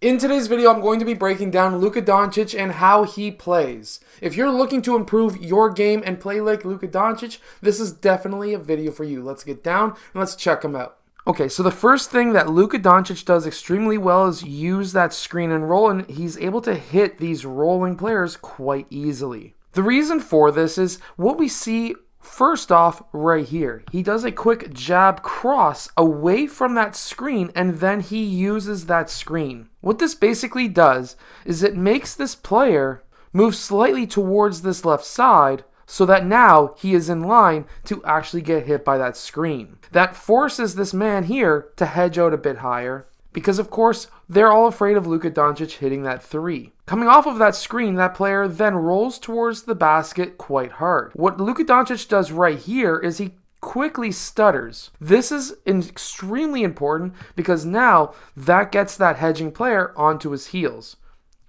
In today's video, I'm going to be breaking down Luka Doncic and how he plays. If you're looking to improve your game and play like Luka Doncic, this is definitely a video for you. Let's get down and let's check him out. Okay, so the first thing that Luka Doncic does extremely well is use that screen and roll, and he's able to hit these rolling players quite easily. The reason for this is what we see first off right here. He does a quick jab cross away from that screen, and then he uses that screen. What this basically does is it makes this player move slightly towards this left side so that now he is in line to actually get hit by that screen. That forces this man here to hedge out a bit higher because, of course, they're all afraid of Luka Doncic hitting that three. Coming off of that screen, that player then rolls towards the basket quite hard. What Luka Doncic does right here is he quickly stutters. This is extremely important because now that gets that hedging player onto his heels.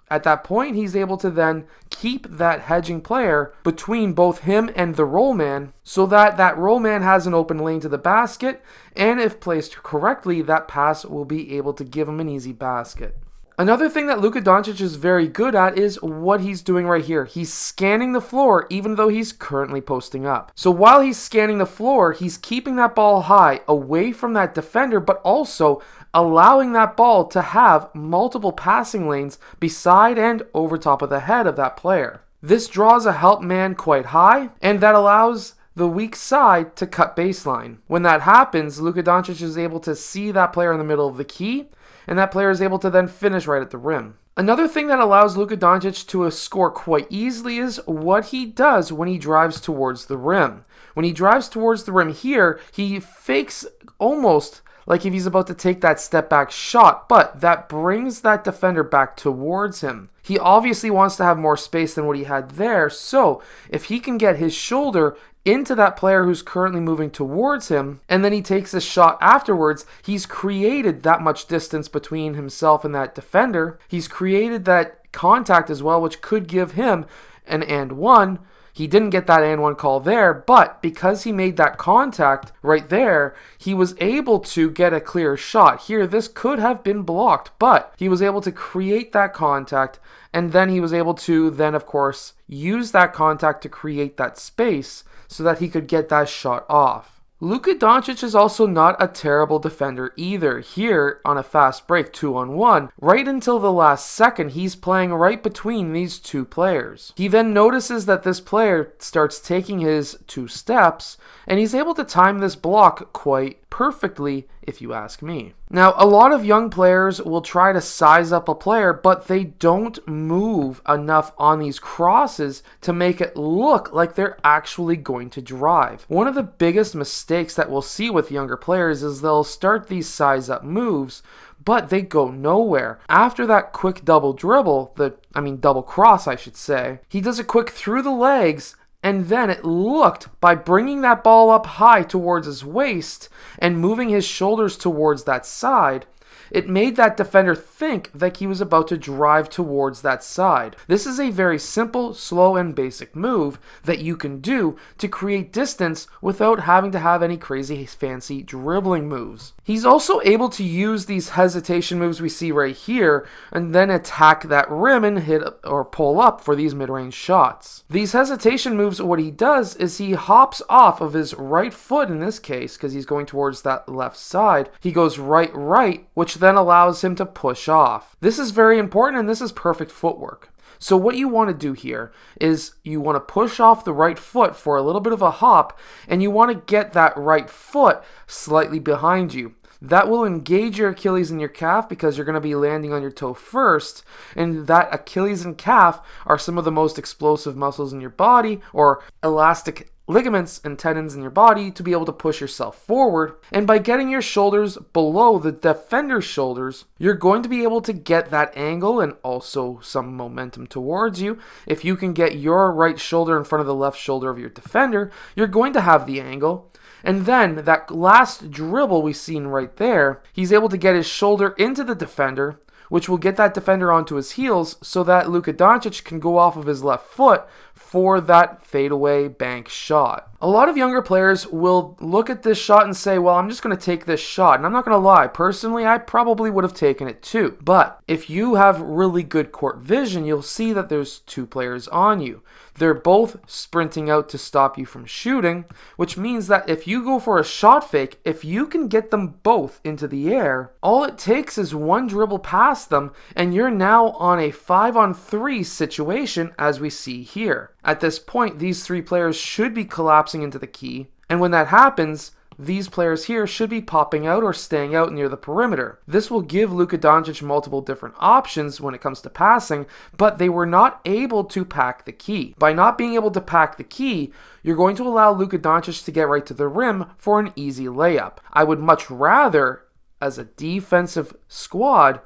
At that point, he's able to then keep that hedging player between both him and the roll man so that that roll man has an open lane to the basket, and if placed correctly, that pass will be able to give him an easy basket. Another thing that Luka Doncic is very good at is what he's doing right here. He's scanning the floor even though he's currently posting up. So while he's scanning the floor, he's keeping that ball high away from that defender, but also allowing that ball to have multiple passing lanes beside and over top of the head of that player. This draws a help man quite high, and that allows the weak side to cut baseline. When that happens, Luka Doncic is able to see that player in the middle of the key, and that player is able to then finish right at the rim. Another thing that allows Luka Doncic to score quite easily is what he does when he drives towards the rim. When he drives towards the rim here, he fakes almost like if he's about to take that step back shot, but that brings that defender back towards him. He obviously wants to have more space than what he had there, so if he can get his shoulder into that player who's currently moving towards him, and then he takes a shot afterwards, he's created that much distance between himself and that defender. He's created that contact as well, which could give him an and one. He didn't get that and one call there, but because he made that contact right there, he was able to get a clear shot. Here, this could have been blocked, but he was able to create that contact, and then he was able to then, of course, use that contact to create that space so that he could get that shot off. Luka Doncic is also not a terrible defender either. Here, on a fast break 2-on-1, right until the last second, he's playing right between these two players. He then notices that this player starts taking his two steps, and he's able to time this block quite perfectly, if you ask me. Now, a lot of young players will try to size up a player, but they don't move enough on these crosses to make it look like they're actually going to drive. One of the biggest mistakes that we'll see with younger players is they'll start these size up moves, but they go nowhere. After that quick double dribble, double cross I should say, he does a quick through the legs, and then it looked, by bringing that ball up high towards his waist and moving his shoulders towards that side, it made that defender think that he was about to drive towards that side. This is a very simple, slow, and basic move that you can do to create distance without having to have any crazy fancy dribbling moves. He's also able to use these hesitation moves we see right here and then attack that rim and hit or pull up for these mid-range shots. These hesitation moves, what he does is he hops off of his right foot in this case because he's going towards that left side. He goes right, which then allows him to push off. This is very important, and this is perfect footwork. So what you want to do here is you want to push off the right foot for a little bit of a hop, and you want to get that right foot slightly behind you. That will engage your Achilles and your calf because you're going to be landing on your toe first, and that Achilles and calf are some of the most explosive muscles in your body, or elastic ligaments and tendons in your body, to be able to push yourself forward. And by getting your shoulders below the defender's shoulders, you're going to be able to get that angle and also some momentum towards you. If you can get your right shoulder in front of the left shoulder of your defender, you're going to have the angle. And then that last dribble we've seen right there, he's able to get his shoulder into the defender, which will get that defender onto his heels so that Luka Doncic can go off of his left foot for that fadeaway bank shot. A lot of younger players will look at this shot and say, well, I'm just going to take this shot. And I'm not going to lie, personally, I probably would have taken it too. But if you have really good court vision, you'll see that there's two players on you. They're both sprinting out to stop you from shooting, which means that if you go for a shot fake, if you can get them both into the air, all it takes is one dribble past them, and you're now on a 5-on-3 situation, as we see here. At this point, these three players should be collapsing into the key, and when that happens, these players here should be popping out or staying out near the perimeter. This will give Luka Doncic multiple different options when it comes to passing, but they were not able to pack the key. By not being able to pack the key, you're going to allow Luka Doncic to get right to the rim for an easy layup. I would much rather, as a defensive squad,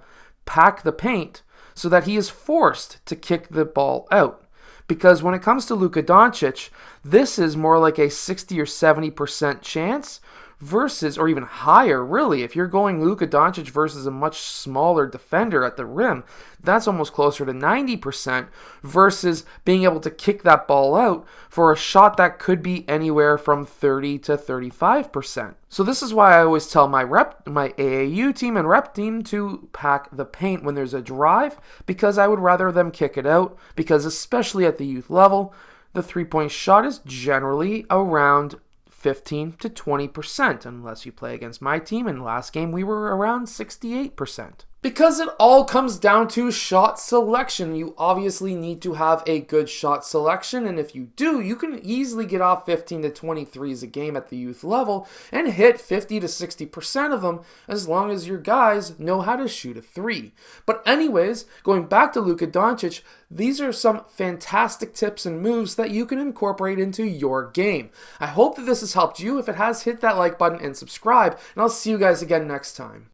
pack the paint so that he is forced to kick the ball out. Because when it comes to Luka Doncic, this is more like a 60 or 70% chance versus, or even higher really, if you're going Luka Doncic versus a much smaller defender at the rim, that's almost closer to 90% versus being able to kick that ball out for a shot that could be anywhere from 30 to 35%. So this is why I always tell my AAU team and rep team to pack the paint when there's a drive, because I would rather them kick it out, because especially at the youth level, the three-point shot is generally around 15 to 20%, unless you play against my team, and last game we were around 68%. Because it all comes down to shot selection. You obviously need to have a good shot selection, and if you do, you can easily get off 15 to 23s a game at the youth level and hit 50 to 60% of them as long as your guys know how to shoot a three. But anyways, going back to Luka Doncic, these are some fantastic tips and moves that you can incorporate into your game. I hope that this has helped you. If it has, hit that like button and subscribe, and I'll see you guys again next time.